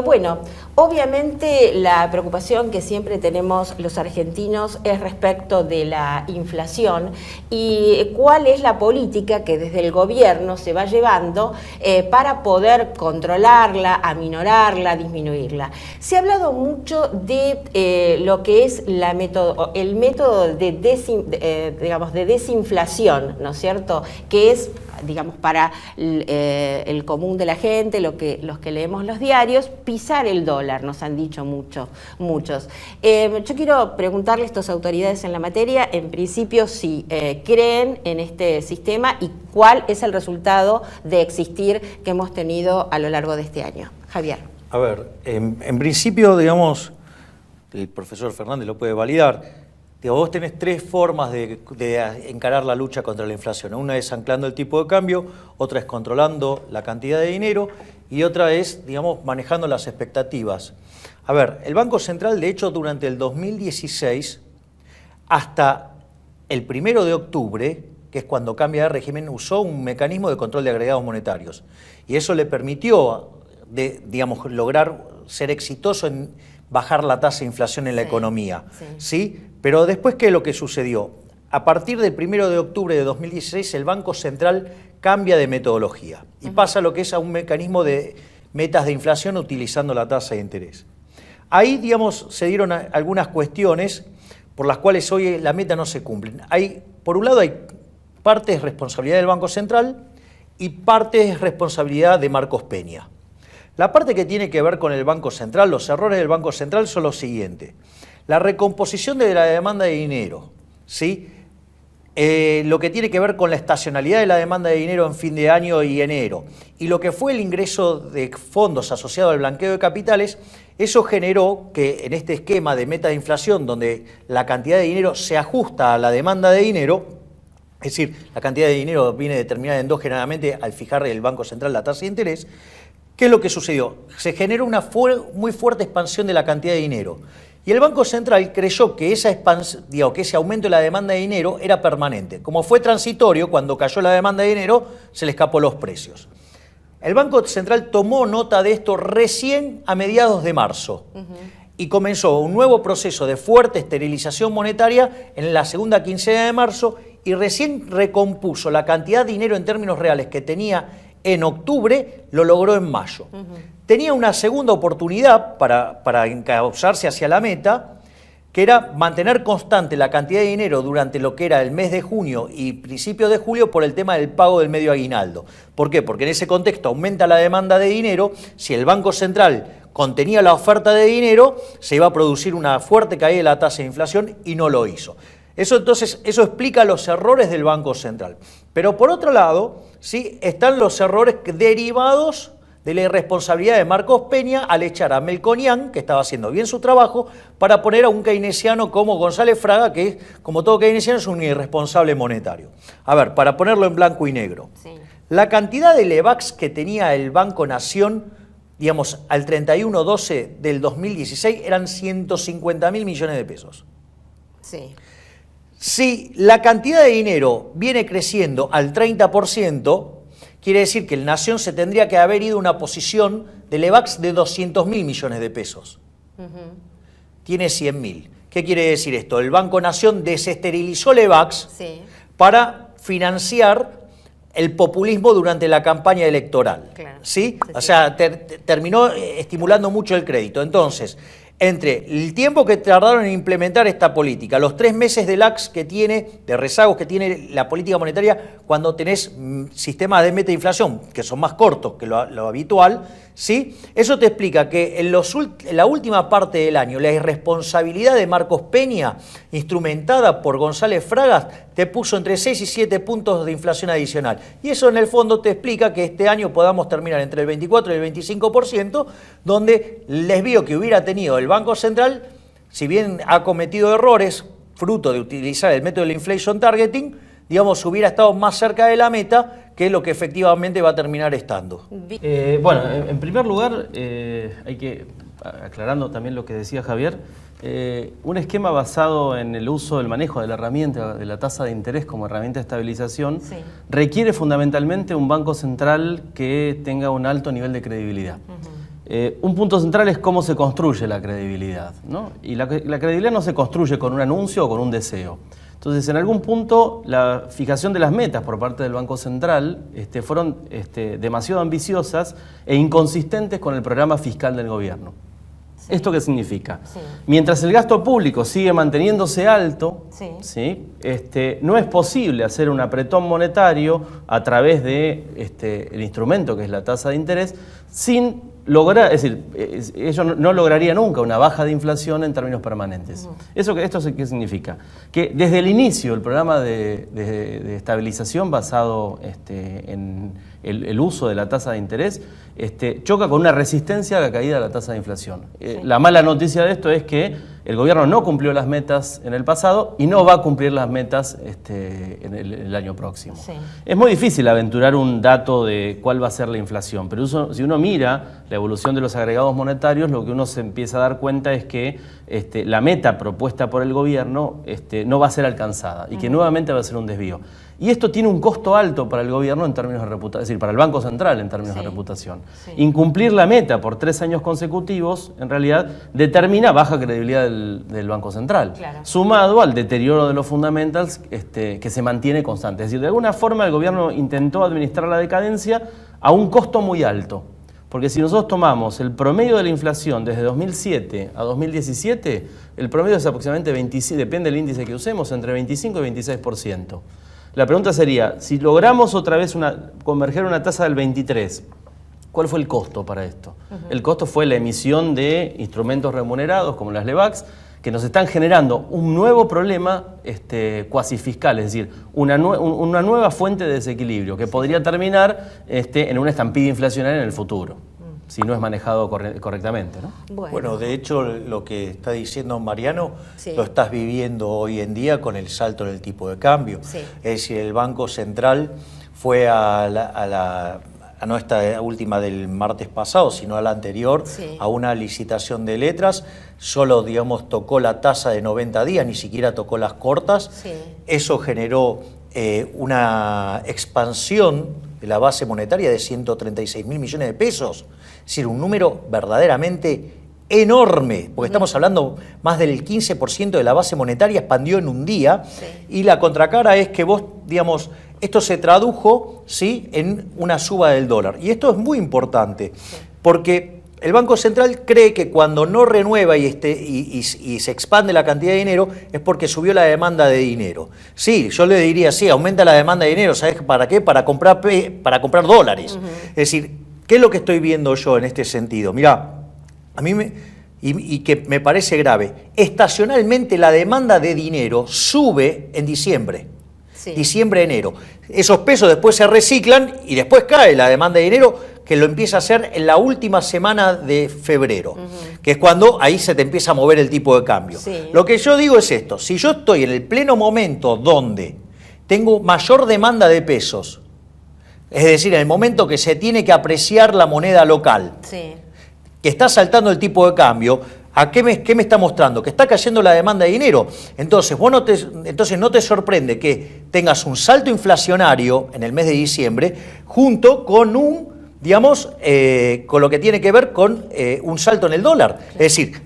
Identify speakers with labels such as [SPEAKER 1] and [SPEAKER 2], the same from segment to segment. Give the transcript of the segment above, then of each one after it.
[SPEAKER 1] Bueno, obviamente la preocupación que siempre tenemos los argentinos es respecto de la inflación y cuál es la política que desde el gobierno se va llevando para poder controlarla, aminorarla, disminuirla. Se ha hablado mucho de lo que es el método de desinflación, ¿no es cierto?, que es, digamos, para el común de la gente, los que leemos los diarios, pisar el dólar, nos han dicho muchos. Yo quiero preguntarle a estas autoridades en la materia, en principio, si creen en este sistema y cuál es el resultado de existir que hemos tenido a lo largo de este año. Javier.
[SPEAKER 2] A ver, en principio, digamos, el profesor Fernández lo puede validar. Vos tenés tres formas de encarar la lucha contra la inflación. Una es anclando el tipo de cambio, otra es controlando la cantidad de dinero y otra es, digamos, manejando las expectativas. A ver, el Banco Central, de hecho, durante el 2016, hasta el 1 de octubre, que es cuando cambia de régimen, usó un mecanismo de control de agregados monetarios. Y eso le permitió, digamos, lograr ser exitoso en bajar la tasa de inflación en la economía. ¿Sí? Pero después, ¿qué es lo que sucedió? A partir del 1 de octubre de 2016, el Banco Central cambia de metodología y pasa lo que es a un mecanismo de metas de inflación utilizando la tasa de interés. Ahí, digamos, se dieron algunas cuestiones por las cuales hoy la meta no se cumple. Por un lado, hay parte de responsabilidad del Banco Central y parte de responsabilidad de Marcos Peña. La parte que tiene que ver con el Banco Central, los errores del Banco Central son los siguientes. La recomposición de la demanda de dinero, ¿sí? Lo que tiene que ver con la estacionalidad de la demanda de dinero en fin de año y enero, y lo que fue el ingreso de fondos asociado al blanqueo de capitales, eso generó que en este esquema de meta de inflación, donde la cantidad de dinero se ajusta a la demanda de dinero, es decir, la cantidad de dinero viene determinada endógenamente al fijar el Banco Central la tasa de interés. ¿Qué es lo que sucedió? Se generó una muy fuerte expansión de la cantidad de dinero. Y el Banco Central creyó que ese aumento de la demanda de dinero era permanente. Como fue transitorio, cuando cayó la demanda de dinero, se le escapó los precios. El Banco Central tomó nota de esto recién a mediados de marzo y comenzó un nuevo proceso de fuerte esterilización monetaria en la segunda quincena de marzo y recién recompuso la cantidad de dinero en términos reales que tenía en octubre, lo logró en mayo. Tenía una segunda oportunidad para encauzarse hacia la meta, que era mantener constante la cantidad de dinero durante lo que era el mes de junio y principios de julio por el tema del pago del medio aguinaldo. ¿Por qué? Porque en ese contexto aumenta la demanda de dinero. Si el Banco Central contenía la oferta de dinero, se iba a producir una fuerte caída de la tasa de inflación y no lo hizo. Eso explica los errores del Banco Central. Pero por otro lado, ¿sí?, están los errores derivados de la irresponsabilidad de Marcos Peña al echar a Melconian, que estaba haciendo bien su trabajo, para poner a un keynesiano como González Fraga, que, como todo keynesiano, es un irresponsable monetario. A ver, para ponerlo en blanco y negro. Sí. La cantidad de LEVAX que tenía el Banco Nación, digamos, al 31/12 del 2016, eran 150.000 millones de pesos.
[SPEAKER 1] Sí.
[SPEAKER 2] Si la cantidad de dinero viene creciendo al 30%, quiere decir que el Nación se tendría que haber ido a una posición de LEVAX de 200.000 millones de pesos. Tiene 100.000. ¿Qué quiere decir esto? El Banco Nación desesterilizó LEVAX para financiar el populismo durante la campaña electoral. Claro. ¿Sí? O sea, terminó estimulando mucho el crédito. Entonces, entre el tiempo que tardaron en implementar esta política, los 3 meses de lags que tiene, de rezagos que tiene la política monetaria cuando tenés sistemas de meta de inflación, que son más cortos que lo habitual, ¿sí? Eso te explica que en la última parte del año, la irresponsabilidad de Marcos Peña, instrumentada por González Fragas, te puso entre 6 y 7 puntos de inflación adicional. Y eso en el fondo te explica que este año podamos terminar entre el 24 y el 25%, donde el desvío que hubiera tenido el Banco Central, si bien ha cometido errores, fruto de utilizar el método del inflation targeting, digamos, hubiera estado más cerca de la meta que lo que efectivamente va a terminar estando.
[SPEAKER 3] Bueno, en primer lugar, hay que, aclarando también lo que decía Javier, un esquema basado en el uso del manejo de la herramienta de la tasa de interés como herramienta de estabilización requiere fundamentalmente un banco central que tenga un alto nivel de credibilidad. Un punto central es cómo se construye la credibilidad, ¿no? Y la credibilidad no se construye con un anuncio o con un deseo. Entonces, en algún punto, la fijación de las metas por parte del Banco Central fueron demasiado ambiciosas e inconsistentes con el programa fiscal del gobierno. Sí. ¿Esto qué significa? Sí. Mientras el gasto público sigue manteniéndose alto, sí. ¿Sí? No es posible hacer un apretón monetario a través de el instrumento que es la tasa de interés sin lograr, es decir, ellos no lograría nunca una baja de inflación en términos permanentes. ¿Esto qué significa? Que desde el inicio el programa de estabilización basado en el uso de la tasa de interés choca con una resistencia a la caída de la tasa de inflación. Sí. La mala noticia de esto es que el gobierno no cumplió las metas en el pasado y no va a cumplir las metas en el año próximo. Sí. Es muy difícil aventurar un dato de cuál va a ser la inflación, pero si uno mira la evolución de los agregados monetarios, lo que uno se empieza a dar cuenta es que la meta propuesta por el gobierno no va a ser alcanzada y que nuevamente va a ser un desvío. Y esto tiene un costo alto para el gobierno en términos de reputación, es decir, para el Banco Central en términos de reputación. Sí. Incumplir la meta por 3 años consecutivos, en realidad, determina baja credibilidad del Banco Central, claro. Sumado al deterioro de los fundamentals que se mantiene constante. Es decir, de alguna forma el gobierno intentó administrar la decadencia a un costo muy alto. Porque si nosotros tomamos el promedio de la inflación desde 2007 a 2017, el promedio es aproximadamente 27, depende del índice que usemos, entre 25 y 26%. La pregunta sería, si logramos otra vez converger una tasa del 23, ¿cuál fue el costo para esto? El costo fue la emisión de instrumentos remunerados como las LEVAX, que nos están generando un nuevo problema cuasi fiscal, es decir, una nueva fuente de desequilibrio que podría terminar en una estampida inflacionaria en el futuro, si no es manejado correctamente, ¿no?
[SPEAKER 2] Bueno, de hecho, lo que está diciendo Mariano, sí. Lo estás viviendo hoy en día con el salto en el tipo de cambio. Sí. Es decir, el Banco Central fue no esta última del martes pasado, sino a la anterior, sí. A una licitación de letras, solo, digamos, tocó la tasa de 90 días, ni siquiera tocó las cortas. Sí. Eso generó una expansión de la base monetaria de 136.000 millones de pesos. Es decir, un número verdaderamente enorme, porque estamos hablando más del 15% de la base monetaria expandió en un día, sí. Y la contracara es que vos, digamos, esto se tradujo, ¿sí?, en una suba del dólar. Y esto es muy importante, sí. Porque el Banco Central cree que cuando no renueva y se expande la cantidad de dinero es porque subió la demanda de dinero. Sí, yo le diría, sí, aumenta la demanda de dinero, ¿sabes para qué? Para comprar dólares. Es decir, ¿qué es lo que estoy viendo yo en este sentido? Mirá, a mí y que me parece grave, estacionalmente la demanda de dinero sube en diciembre. Sí. Diciembre, enero. Esos pesos después se reciclan y después cae la demanda de dinero, que lo empieza a hacer en la última semana de febrero, que es cuando ahí se te empieza a mover el tipo de cambio. Sí. Lo que yo digo es esto, si yo estoy en el pleno momento donde tengo mayor demanda de pesos, es decir, en el momento que se tiene que apreciar la moneda local, sí. Que está saltando el tipo de cambio, ¿qué me está mostrando? Que está cayendo la demanda de dinero. Entonces, entonces no te sorprende que tengas un salto inflacionario en el mes de diciembre junto con con lo que tiene que ver con un salto en el dólar. Es decir,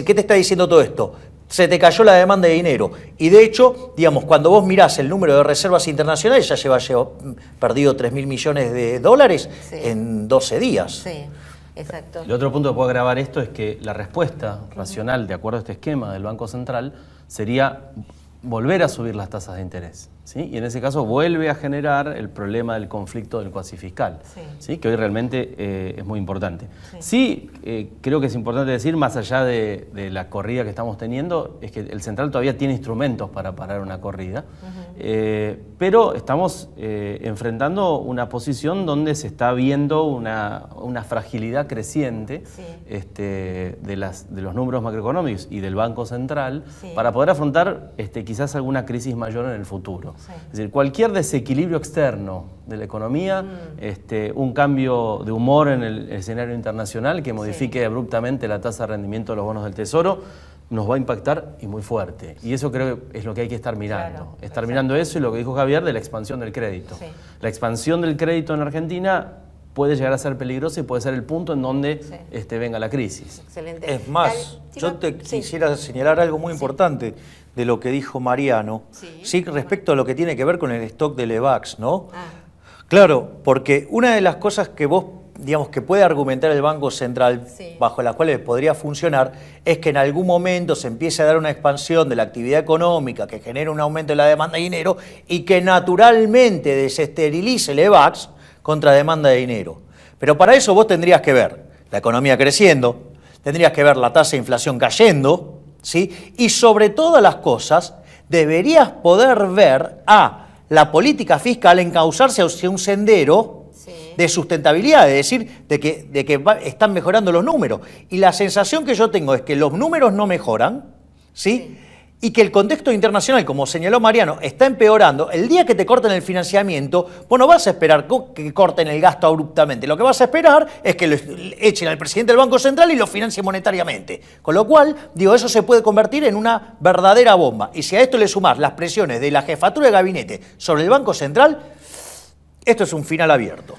[SPEAKER 2] ¿qué te está diciendo todo esto? Se te cayó la demanda de dinero. Y de hecho, digamos, cuando vos mirás el número de reservas internacionales, ya lleva perdido 3.000 millones de dólares, sí. En 12 días. Sí.
[SPEAKER 1] Exacto.
[SPEAKER 3] El otro punto que puedo agravar esto es que la respuesta racional, de acuerdo a este esquema del Banco Central, sería volver a subir las tasas de interés, ¿sí? Y en ese caso vuelve a generar el problema del conflicto del cuasi fiscal, sí. ¿Sí? Que hoy realmente es muy importante. Sí, creo que es importante decir, más allá de la corrida que estamos teniendo, es que el Central todavía tiene instrumentos para parar una corrida, pero estamos enfrentando una posición donde se está viendo una fragilidad creciente, sí. De los números macroeconómicos y del Banco Central, sí. Para poder afrontar quizás alguna crisis mayor en el futuro. Sí. Es decir, cualquier desequilibrio externo de la economía, un cambio de humor en el escenario internacional que modifique, sí. Abruptamente la tasa de rendimiento de los bonos del Tesoro, nos va a impactar y muy fuerte. Y eso creo que es lo que hay que estar mirando. Claro, estar mirando eso y lo que dijo Javier de la expansión del crédito. Sí. La expansión del crédito en Argentina puede llegar a ser peligrosa y puede ser el punto en donde venga la crisis.
[SPEAKER 1] Excelente.
[SPEAKER 2] Es más, yo te quisiera señalar algo muy importante de lo que dijo Mariano, sí, respecto a lo que tiene que ver con el stock de Levax, ¿no? Claro, porque una de las cosas que vos, digamos, que puede argumentar el Banco Central, bajo las cuales podría funcionar, es que en algún momento se empiece a dar una expansión de la actividad económica que genere un aumento de la demanda de dinero y que naturalmente desesterilice el Levax contra demanda de dinero. Pero para eso vos tendrías que ver la economía creciendo, tendrías que ver la tasa de inflación cayendo, ¿sí? Y sobre todas las cosas, deberías poder ver a la política fiscal encauzarse hacia un sendero de sustentabilidad, es decir, de que están mejorando los números. Y la sensación que yo tengo es que los números no mejoran, ¿sí? Y que el contexto internacional, como señaló Mariano, está empeorando. El día que te corten el financiamiento, vos no vas a esperar que corten el gasto abruptamente. Lo que vas a esperar es que lo echen al presidente del Banco Central y lo financie monetariamente. Con lo cual, digo, eso se puede convertir en una verdadera bomba. Y si a esto le sumás las presiones de la jefatura de gabinete sobre el Banco Central, esto es un final abierto.